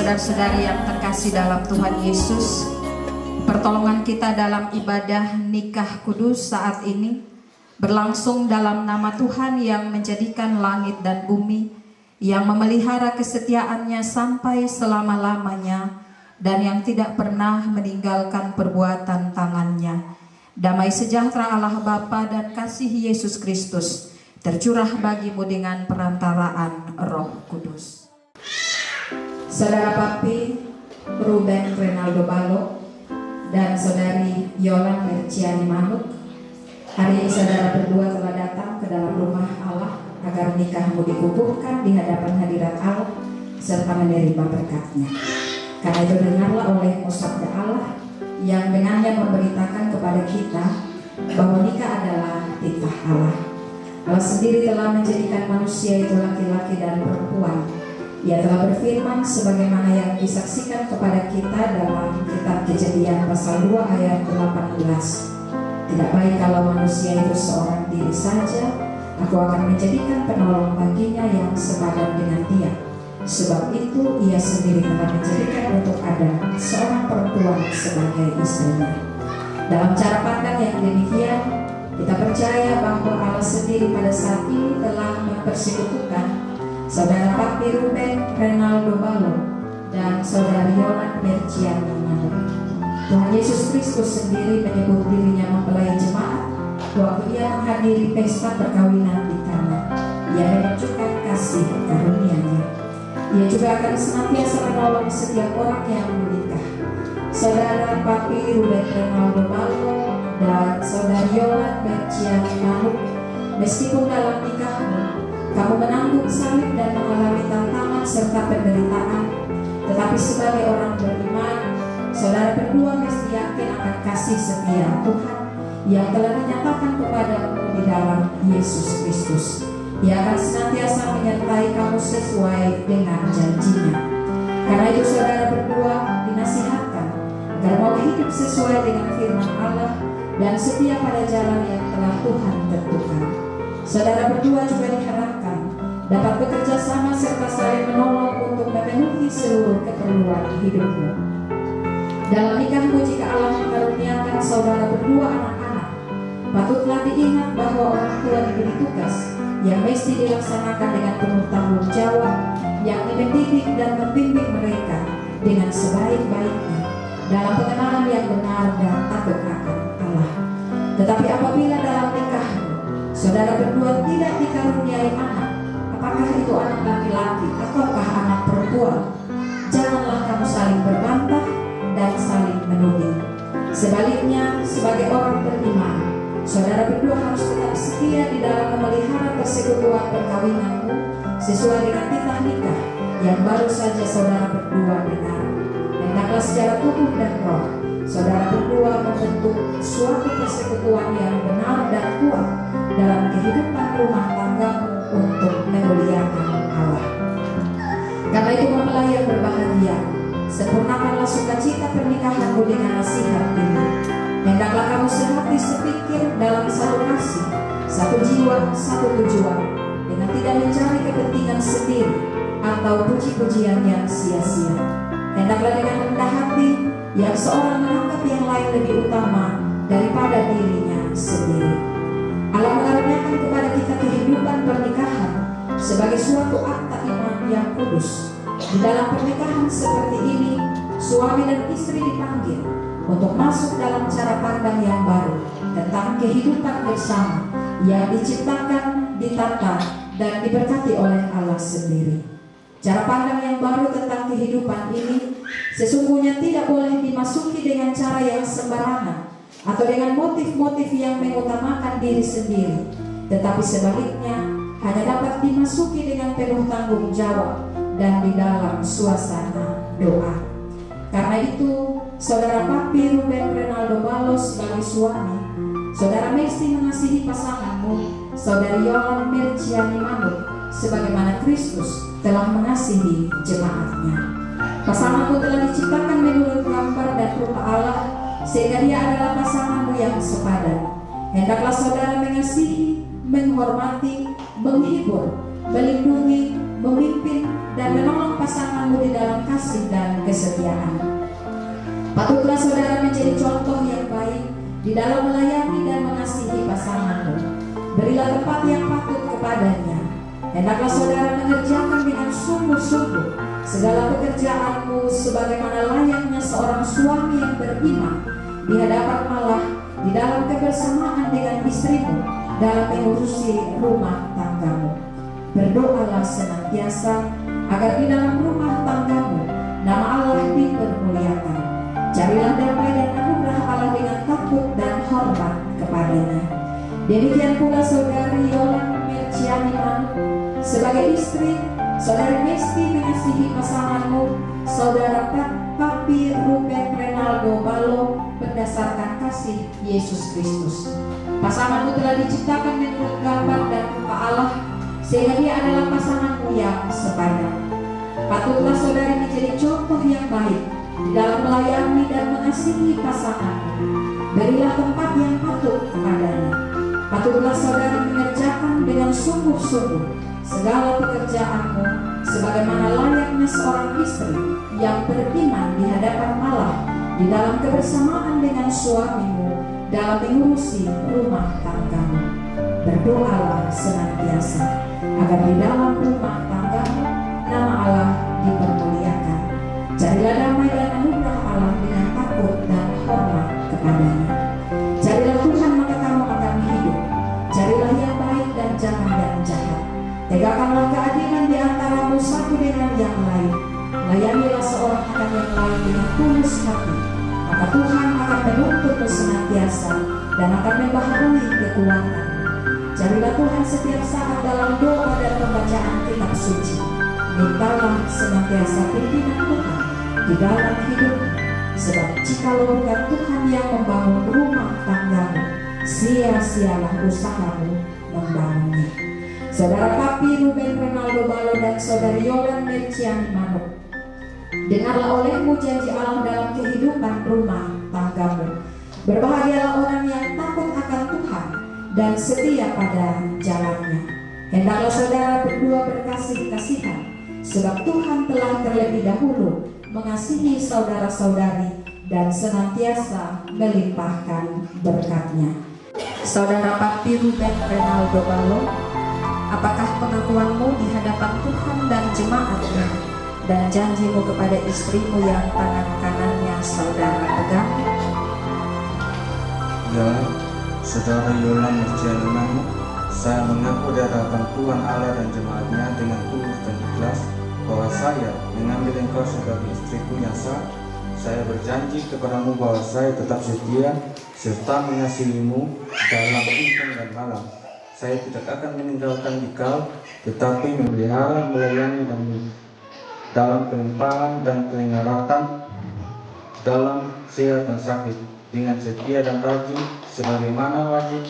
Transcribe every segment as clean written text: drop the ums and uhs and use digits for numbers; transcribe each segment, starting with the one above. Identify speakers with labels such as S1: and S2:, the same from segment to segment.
S1: Saudara-saudari yang terkasih dalam Tuhan Yesus, pertolongan kita dalam ibadah nikah kudus saat ini berlangsung dalam nama Tuhan yang menjadikan langit dan bumi, yang memelihara kesetiaannya sampai selama-lamanya, dan yang tidak pernah meninggalkan perbuatan tangannya. Damai sejahtera Allah Bapa dan kasih Yesus Kristus tercurah bagimu dengan perantaraan Roh Kudus. Saudara Papi Ruben Renaldo Balo dan Saudari Yolan Merciani Manuk, hari ini saudara berdua telah datang ke dalam rumah Allah agar nikahmu dikukuhkan di hadapan hadirat Allah serta menerima berkat-Nya. Karena itu dengarlah olehmu sabda Allah yang dengannya memberitakan kepada kita bahwa nikah adalah titah Allah. Allah sendiri telah menjadikan manusia itu laki-laki dan perempuan. Ia telah berfirman sebagaimana yang disaksikan kepada kita dalam kitab Kejadian pasal 2 ayat 18. Tidak baik kalau manusia itu seorang diri saja, aku akan menjadikan penolong baginya yang sepadan dengan dia. Sebab itu ia sendiri telah menjadikan untuk Adam seorang perempuan sebagai istrinya. Dalam cara pandang yang demikian, kita percaya bahwa Allah sendiri pada saat ini telah mempersekutukan Saudara Papi Ruben Renaldo Balo dan Saudari Yolan Merciani Manuk. Tuhan Yesus Kristus sendiri menyebut dirinya mempelai jemaat waktu ia menghadiri pesta perkawinan di Kana. Ia menunjukkan kasih karunia-Nya. Ia juga akan senantiasa menolong setiap orang yang menikah. Saudara Papi Ruben Renaldo Balo dan Saudari Yolan Merciani Manuk, meskipun dalam nikahmu kamu menanggung salib dan mengalami tantangan serta penderitaan, tetapi sebagai orang beriman, saudara berdua mesti yakin akan kasih setia Tuhan yang telah dinyatakan kepadamu di dalam Yesus Kristus. Ia akan senantiasa menyertai kamu sesuai dengan janji-Nya. Karena itu saudara berdua dinasihatkan agar mau hidup sesuai dengan firman Allah dan setia pada jalan yang telah Tuhan tentukan. Saudara berdua juga diharapkan dapat bekerja sama serta saling menolong untuk memenuhi seluruh keperluan hidupmu. Dalam nikahmu, jika Allah mengaruniakan saudara berdua anak-anak, patutlah diingat bahwa orang tua diberi tugas yang mesti dilaksanakan dengan penuh tanggung jawab, yakni mendidik dan membimbing mereka dengan sebaik-baiknya dalam pengenalan yang benar dan takut akan Allah. Tetapi apabila dalam nikahmu saudara berdua tidak dikaruniai anak, apakah itu anak laki-laki ataukah anak perempuan, janganlah kamu saling berbantah dan saling menuding. Sebaliknya, sebagai orang beriman, saudara berdua harus tetap setia di dalam memelihara persekutuan perkawinanmu sesuai dengan titah nikah yang baru saja saudara berdua dengar. Hendaklah secara tubuh dan roh saudara berdua membentuk suatu persekutuan yang benar dan kuat dalam kehidupan rumah tanggamu untuk memuliakan Allah. Karena itu mempelai yang berbahagia, sempurnakanlah sukacita pernikahanmu dengan nasihat ini. Hendaklah kamu sehati sepikir dalam satu kasih, satu jiwa, satu tujuan, dengan tidak mencari kepentingan sendiri atau puji-pujian yang sia-sia. Hendaklah dengan rendah hati yang seorang menganggap yang lain lebih utama daripada dirinya sendiri. Allah mengaruniakan kepada kita kehidupan pernikahan sebagai suatu akta iman yang kudus. Di dalam pernikahan seperti ini, suami dan istri dipanggil untuk masuk dalam cara pandang yang baru tentang kehidupan bersama yang diciptakan, ditata, dan diberkati oleh Allah sendiri. Cara pandang yang baru tentang kehidupan ini sesungguhnya tidak boleh dimasuki dengan cara yang sembarangan atau dengan motif-motif yang mengutamakan diri sendiri, tetapi sebaliknya hanya dapat dimasuki dengan penuh tanggung jawab dan di dalam suasana doa. Karena itu, saudara Papi Ruben Renaldo Balo sebagai suami, saudara mesti mengasihi pasanganmu, saudari Yolan Merciani Manuk, sebagaimana Kristus telah mengasihi jemaat-Nya. Pasanganmu telah diciptakan menurut gambar dan rupa Allah, sehingga dia adalah pasanganmu yang sepadan. Hendaklah saudara mengasihi, menghormati, menghibur, melindungi, memimpin, dan menolong pasanganmu di dalam kasih dan kesetiaan. Patutlah saudara menjadi contoh yang baik di dalam melayani dan mengasihi pasanganmu. Berilah tempat yang patut kepadanya. Hendaklah saudara mengerjakan dengan sungguh-sungguh segala pekerjaanmu sebagaimana layaknya seorang suami yang beriman di hadapan Allah di dalam kebersamaan dengan istrimu dalam mengurusi rumah tanggamu. Berdoalah senantiasa agar di dalam rumah tanggamu nama Allah dipermuliakan. Carilah damai dan anugerah Allah dengan takut dan hormat kepadanya. Demikian pula saudari Yolan Merciani Manu, sebagai istri, saudari mesti mengasihi pasanganmu, saudara Papi Ruben Renaldo Balo, berdasarkan kasih Yesus Kristus. Pasanganmu telah diciptakan menurut gambar dan rupa Allah, sehingga dia adalah pasanganmu yang sepadan. Patutlah saudari menjadi contoh yang baik di dalam melayani dan mengasihi pasanganmu. Berilah tempat yang patut kepadanya. Patutlah saudari mengerjakan dengan sungguh-sungguh segala pekerjaanmu sebagaimana layaknya seorang istri yang beriman di hadapan Allah di dalam kebersamaan dengan suamimu dalam mengurusi rumah tanggamu. Berdoalah senantiasa agar di dalam rumah tanggamu nama Allah dipermuliakan. Carilah damai dan anugerah Allah dengan takut dan hormat kepadanya. Carilah Tuhan maka kamu akan hidup. Carilah yang baik dan jangan yang jahat. Tegakkanlah keadilan di antaramu satu dengan yang lain. Layanilah seorang akan yang lain dengan tulus hati. Maka Tuhan akan menuntutmu senantiasa dan akan membaharui kekuatan. Carilah Tuhan setiap saat dalam doa dan pembacaan kitab suci. Mintalah senantiasa pimpinan Tuhan di dalam hidupmu. Sebab jikalau bukan Tuhan yang membangun rumah tanggamu, sia-sialah usahamu membangunnya. Saudara Papi Ruben Renaldo Balo dan saudari Yolan Merciani Manu, dengarlah olehmu janji Allah dalam kehidupan rumah tanggamu. Berbahagialah orang yang takut akan Tuhan dan setia pada jalannya. Hendaklah saudara berdua berkasih-kasihan, sebab Tuhan telah terlebih dahulu mengasihi saudara-saudari dan senantiasa melimpahkan berkat-Nya. Saudara Papi Ruben Renaldo Balo, apakah pengakuanmu di hadapan Tuhan dan jemaat-Nya dan janjimu kepada istrimu yang tangan kanannya saudara pegang?
S2: Ya, saudara Yolan Merciani Manu, saya mengaku di hadapan Tuhan Allah dan jemaat-Nya dengan tulus dan ikhlas bahwa saya mengambil engkau sebagai istriku yang sah. Saya berjanji kepadamu bahwa saya tetap setia serta mengasihimu dalam siang dan malam. Saya tidak akan meninggalkan engkau, tetapi memelihara, melayani dan dalam kelimpahan dan kelingaratan, dalam sehat dan sakit, dengan setia dan rajin, sebagaimana wajib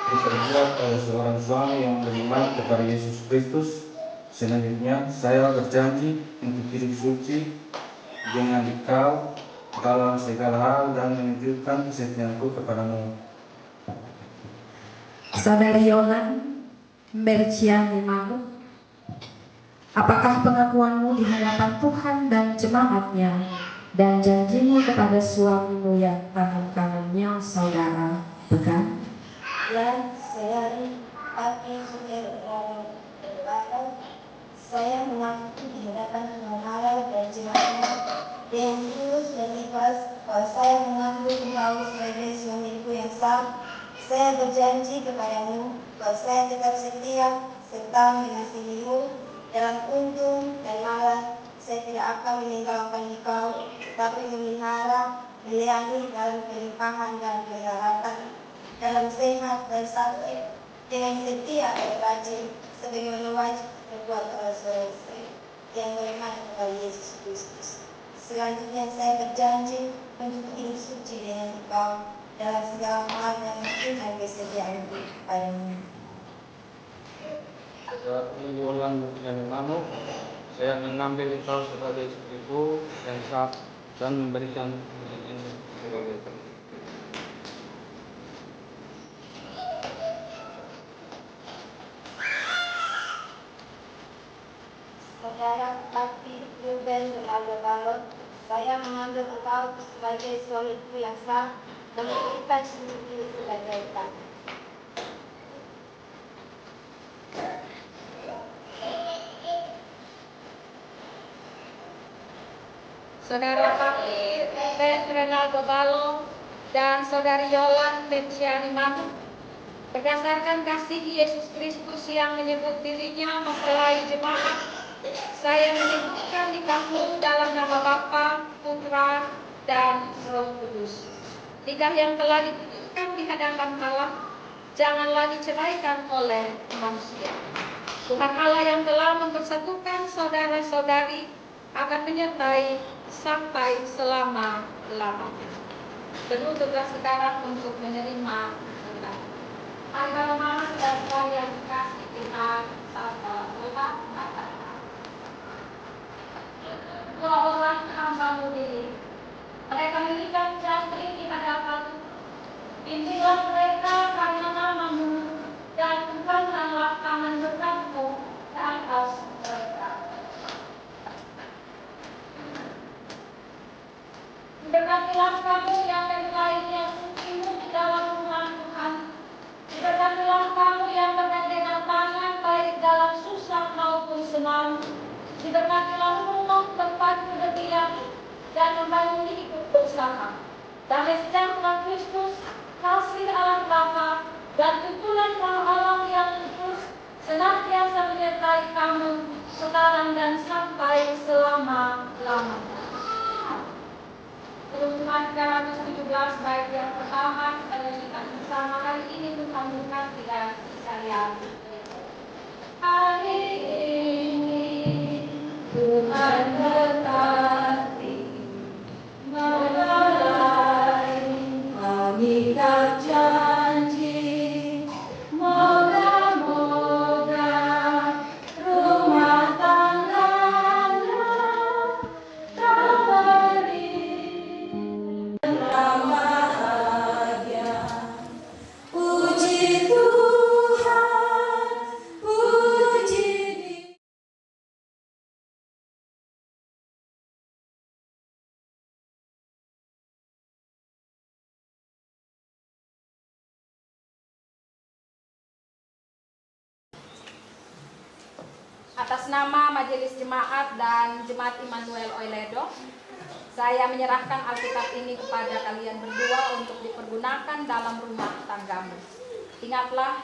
S2: diperbuat oleh seorang suami yang beriman kepada Yesus Kristus. Selanjutnya, saya berjanji untuk hidup suci dengan engkau dalam segala hal dan menunjukkan kesetiaanku kepadamu.
S1: Saudari Yolan Merciani Manu, apakah pengakuanmu di hadapan Tuhan dan jemaat-Nya dan janjimu kepada suamimu yang tangan kanannya saudara pegang?
S3: Ya, saya Papi Ruben Renaldo. Saya mengaku di hadapan Tuhan Allah dan jemaat-Nya dengan tulus dan ikhlas bahwa saya mengaku engkau sebagai suamiku yang sah. Saya berjanji kepadamu bahwa saya tetap setia serta mengasihimu dalam untung dan malam. Saya tidak akan meninggalkan engkau, tetapi memelihara, melayani dalam kelimpahan dan keharatan, dalam sehat dan sakit, dengan setia dan rajin, sebagaimana wajib berbuat oleh seorang istri yang beriman kepada Yesus Kristus. Selanjutnya saya berjanji untuk hidup suci dengan engkau dalam segala hal dan menunjukkan kesetiaanku kepadamu.
S4: Saudari Yolan Merciani Manu, saya mengambil engkau sebagai istriku yang sah dan memberikan ini sebagai
S3: Saudara Saya, Bakti Ruben Aldo, saya mengambil engkau sebagai suamiku yang sah dan memberikan diri sebagai hak.
S1: Saudara Bakti Renaldo Balo dan Saudari Yolan Bentiani Manu, berdasarkan kasih Yesus Kristus yang menyebut dirinya mempelai jemaat, saya menyebutkan nikahmu dalam nama Bapa, Putra, dan Roh Kudus. Nikah yang telah diputuskan di hadapan Allah janganlah diceraikan oleh manusia. Tuhan Allah yang telah mempersatukan saudara-saudari akan menyertai sampai selama-lamanya. Berlututlah sekarang untuk menerima nikah. Mari mama dan saya dikasih Tuhan sama dua orang hamba-Mu diri. Mereka mengikat jantri di hadapan-Mu. Bimbinglah mereka karena nama-Mu dan bukanlah tangan berkat-Mu ke atas mereka. Berkatilah kamu yang memulai yang sucimu di dalam rumah Tuhan. Berkatilah kamu yang bergandengan tangan baik dalam susah maupun senang. Diberkatilah rumah tempat berdiam dan membangun hidup bersama. Damai sejahtera Kristus, kasih Allah Bapa dan tuntunan Roh Allah yang kudus senantiasa menyertai kamu sekarang dan sampai selama-lamanya. Kerusuhan 317 baik yang pertama kita nyanyikan bersama hari ini Tuhan berkati dan saya. Hari ini Tuhan berkati mulai mengikat janji, moga-moga rumah tangganya terberi bahagia. Puji Tuhan, puji Dia. Atas nama Majelis Jemaat dan Jemaat Immanuel Oiledo, saya menyerahkan Alkitab ini kepada kalian berdua untuk dipergunakan dalam rumah tanggamu. Ingatlah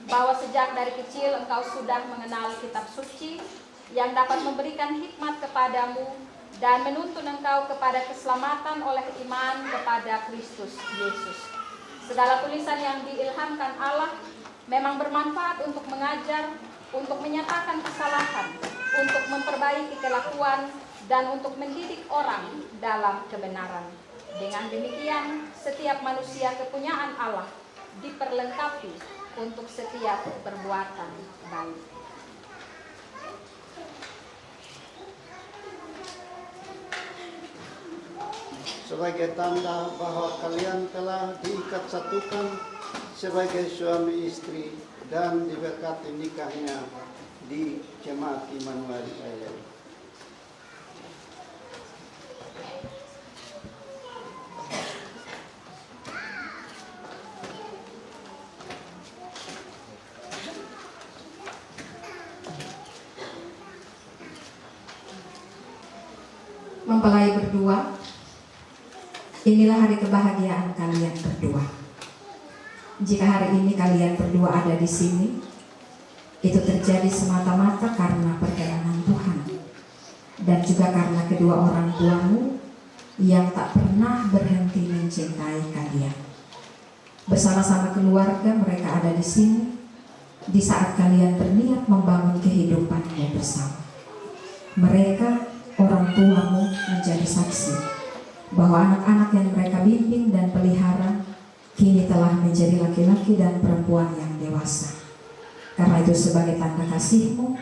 S1: bahwa sejak dari kecil engkau sudah mengenal kitab suci yang dapat memberikan hikmat kepadamu dan menuntun engkau kepada keselamatan oleh iman kepada Kristus Yesus. Segala tulisan yang diilhamkan Allah memang bermanfaat untuk mengajar, untuk menyatakan kesalahan, untuk memperbaiki kelakuan, dan untuk mendidik orang dalam kebenaran. Dengan demikian, setiap manusia kepunyaan Allah diperlengkapi untuk setiap perbuatan baik.
S5: Sebagai tanda bahwa kalian telah diikat satukan sebagai suami istri dan diberkati nikahnya di Jemaat Immanuel Oiledo.
S1: Mempelai berdua, inilah hari kebahagiaan kalian berdua. Jika hari ini kalian berdua ada di sini, itu terjadi semata-mata karena perkenan Tuhan dan juga karena kedua orang tuamu yang tak pernah berhenti mencintai kalian. Bersama-sama keluarga mereka ada di sini di saat kalian berniat membangun kehidupanmu bersama. Mereka, orang tuamu, menjadi saksi bahwa anak-anak yang mereka bimbing dan pelihara kini telah menjadi laki-laki dan perempuan yang dewasa. Karena itu sebagai tanda kasihmu,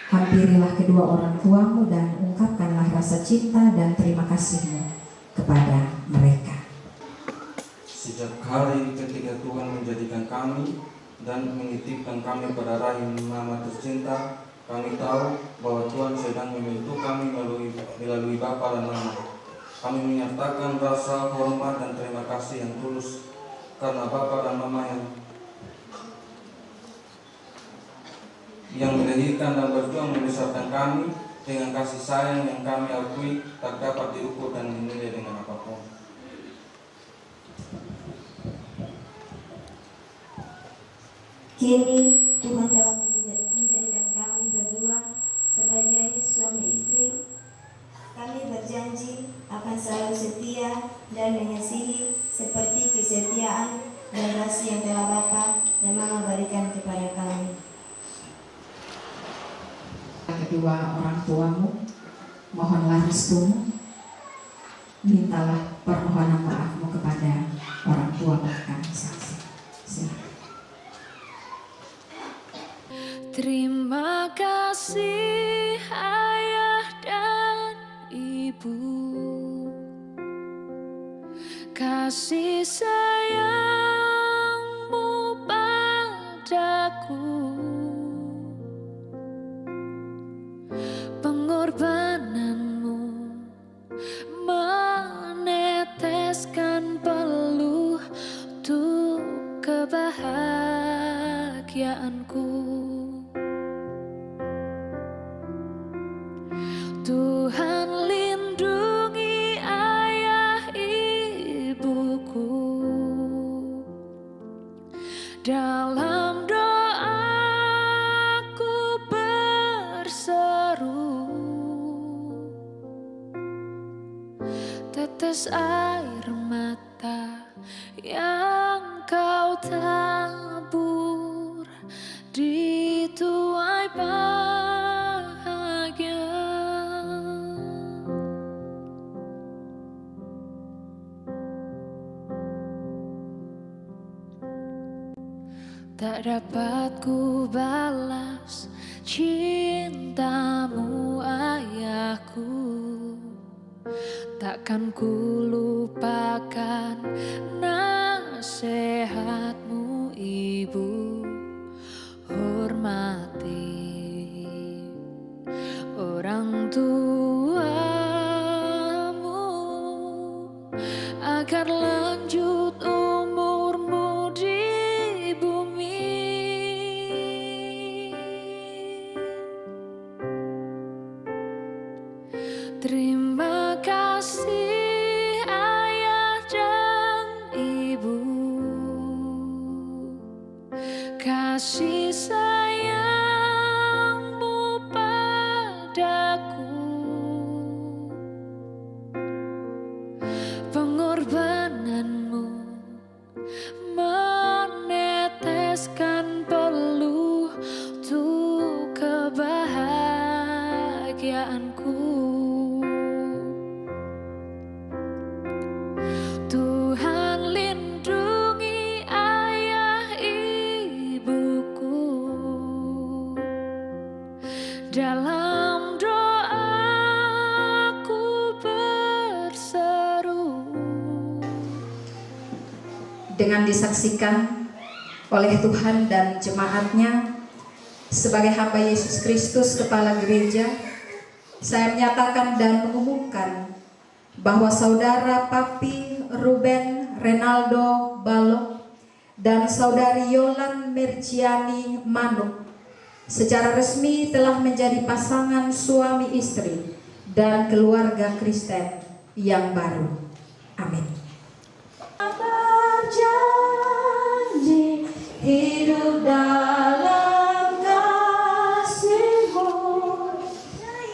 S1: hampirilah kedua orang tuamu dan ungkapkanlah rasa cinta dan terima kasihmu kepada mereka.
S2: Sejak hari ketika Tuhan menjadikan kami dan menitipkan kami pada rahim mama tercinta, Kami tahu bahwa Tuhan sedang membentuk kami melalui Bapa dan Mama. Kami menyatakan rasa hormat dan terima kasih yang tulus karena Bapa dan Mama yang melahirkan dan berjuang membesarkan kami dengan kasih sayang yang kami akui tak dapat diukur dan dinilai dengan apapun.
S3: Kini Tuhan telah menjadikan kami berdua sebagai suami istri. Kami berjanji akan selalu setia dan mengasihi seperti kesetiaan dan kasih yang telah Bapa dan Mama berikan kepada kami.
S1: Kedua orang tuamu, mohonlah restumu, mintalah permohonan maafmu kepada orang tua kami saksi. Silakan.
S6: Terima kasih ayah dan ibu, kasih sayangmu padaku, pengorbananmu meneteskan peluh untuk kebahagiaanku. Tuhan lindungi ayah ibuku, dalam doaku berseru, tetes air mata yang kau tabur di tuai bahagia. Tak dapat ku balas cintamu ayahku, takkan ku lupakan nasihatmu ibu. Hormati orang tuamu agar lanjut umurmu di bumi. Terima kasih ayah dan ibu, kasih sayangmu padaku, pengorbananmu meneteskan peluh untuk kebahagiaanku. Tuhan lindungi ayah ibuku, dalam doaku berseru.
S1: Dengan disaksikan oleh Tuhan dan jemaatnya sebagai hamba Yesus Kristus Kepala Gereja, saya menyatakan dan mengumumkan bahwa saudara Papi Ruben Renaldo Balok dan saudari Yolan Merciani Manuk secara resmi telah menjadi pasangan suami istri dan keluarga Kristen yang baru. Amin. Berjanji hidup dalam kasih-Mu,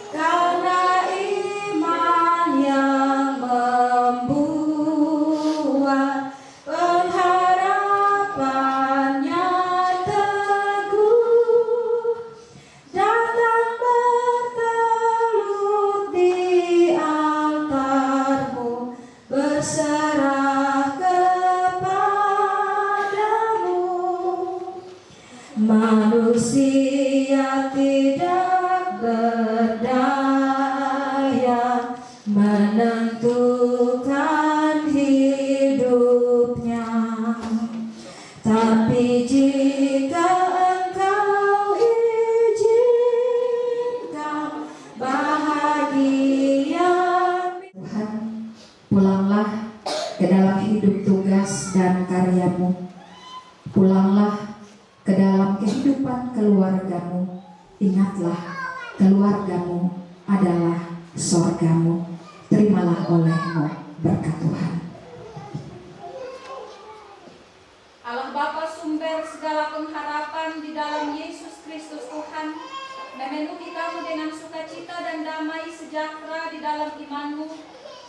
S1: karena iman yang membuat pengharapannya teguh, datang bertelut di altar-Mu, berserah kepadamu. Manusia tidak berdaya menentukan hidupnya, tapi jika Engkau izinkan, dalam hidup tugas dan karyamu. Pulanglah ke dalam kehidupan keluargamu. Ingatlah, keluargamu adalah sorgamu. Terimalah olehmu berkat Tuhan. Allah Bapa, sumber segala pengharapan, di dalam Yesus Kristus Tuhan, memenuhi kamu dengan sukacita dan damai sejahtera di dalam imanmu,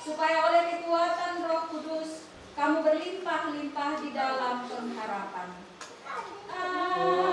S1: supaya oleh kekuatan Roh Kudus kamu berlimpah-limpah di dalam pengharapan. Amin.